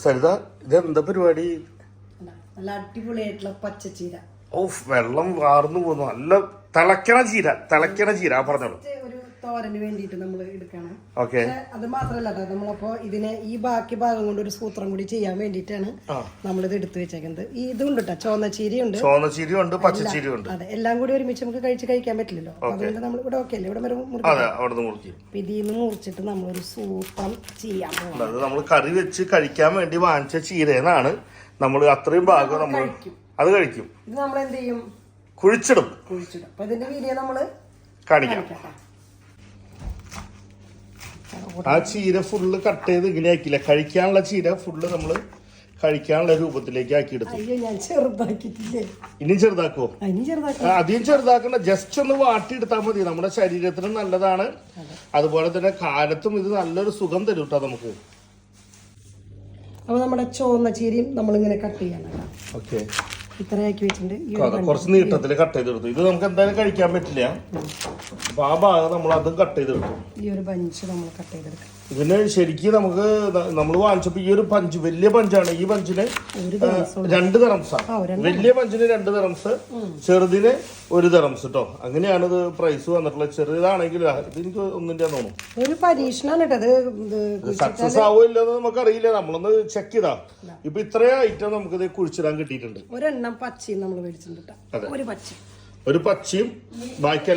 സരിത ഇതെന്താ പരിപാടി? നല്ല അടിപൊളിയായിട്ടുള്ള പച്ചച്ചീര. ഓഫ് വെള്ളം വാർന്നു പോകുന്നു. നല്ല തിളക്കണ ചീര പറഞ്ഞോളൂ. ഒരു തോരന് വേണ്ടിട്ട് നമ്മൾ എടുക്കണം. ഓക്കെ. അത് മാത്രല്ല നമ്മളപ്പോ ഇതിനെ ഈ ബാക്കി ഭാഗം കൊണ്ട് ഒരു സൂത്രം കൂടി ചെയ്യാൻ വേണ്ടിട്ടാണ് നമ്മളിത് എടുത്തു വെച്ചേക്കുന്നത്. ഇതുണ്ട് കേട്ടോ, ചോന്നച്ചീരിയുണ്ട് പച്ചച്ചീരിയുണ്ട്. അതെ, എല്ലാം കൂടി ഒരുമിച്ച് നമുക്ക് കഴിക്കാൻ പറ്റില്ലല്ലോ. അതുകൊണ്ട് നമ്മൾ ഇവിടെ ഓക്കെ അല്ലേ, ഇവിടെ മുറിക്കും. ഇതിന്ന് മുറിച്ചിട്ട് നമ്മളൊരു സൂത്രം ചെയ്യാൻ പോകും. അത് നമ്മൾ കറി വെച്ച് കഴിക്കാൻ വേണ്ടി വാങ്ങിച്ച ചീരേന്നാണ് നമ്മൾ അത്രയും ഭാഗം നമ്മൾ അത് കഴിക്കും. ഇത് നമ്മൾ എന്ത് ചെയ്യും? കുഴിച്ചിടും. അപ്പൊ ഇതിന്റെ വീഡിയോ നമ്മള് കാണിക്കാം. ആ ചീര ഫുള്ള് കട്ട് ചെയ്ത് ഇങ്ങനെ ആക്കിയില്ല. കഴിക്കാനുള്ള ചീര ഫുള്ള് നമ്മള് കഴിക്കാനുള്ള രൂപത്തിലേക്ക് ആക്കി എടുത്തു. ഞാൻ ചെറുതാക്കിട്ടില്ലേ? ഇനി ചെറുതാക്കുവോ? അധികം ചെറുതാക്കണ്ട, ജസ്റ്റ് ഒന്ന് വാട്ടിയെടുത്താൽ മതി. നമ്മുടെ ശരീരത്തിന് നല്ലതാണ്. അതുപോലെ തന്നെ കാലത്തും ഇത് നല്ലൊരു സുഖം തരും കേട്ടോ നമുക്ക്. അപ്പൊ നമ്മുടെ ചുവന്ന ചീരയും നമ്മളിങ്ങനെ കട്ട് ചെയ്യണം. ഓക്കെ, ഇത്രയാക്കി വെച്ചിട്ടുണ്ട്. കുറച്ച് നീട്ടത്തില് കട്ട് ചെയ്തെടുത്തു. ഇത് നമുക്ക് എന്തായാലും കഴിക്കാൻ പറ്റില്ല. അപ്പൊ ആ ഭാഗം നമ്മൾ അതും കട്ട് ചെയ്തെടുക്കും. ഈ ഒരു ബഞ്ച് നമ്മൾ കട്ട് ചെയ്തെടുക്കാം. ഇതിന് ശരിക്കും നമുക്ക് നമ്മൾ വാങ്ങിച്ചപ്പോ ഈ ഒരു പഞ്ച് വലിയ പഞ്ചാണ്. ഈ പഞ്ചിന് 2 ദിറംസാണ്. വലിയ പഞ്ചിന് 2 ദിറംസ്, ചെറുതിന് 1 ദിറംസ് കേട്ടോ. അങ്ങനെയാണ് ഇത് പ്രൈസ് വന്നിട്ടുള്ളത്. ചെറുതാണെങ്കിൽ ഇത് എനിക്ക് ഒന്നിന്റെ തോന്നുന്നു. ഒരു പരീക്ഷണമാണ് കേട്ടത്. സക്സസ് ആവോ ഇല്ലെന്ന് നമുക്കറിയില്ല. നമ്മളൊന്ന് ചെക്ക് ചെയ്താ. ഇപ്പൊ ഇത്രയും ഐറ്റം നമുക്ക് ഇത് കുഴിച്ചിടാൻ കിട്ടിയിട്ടുണ്ട്. ഒരെണ്ണം പച്ചയും നമ്മൾ മേടിച്ചിട്ടുണ്ട്. ഒരു പച്ചയും ബാക്കിയെല്ലാം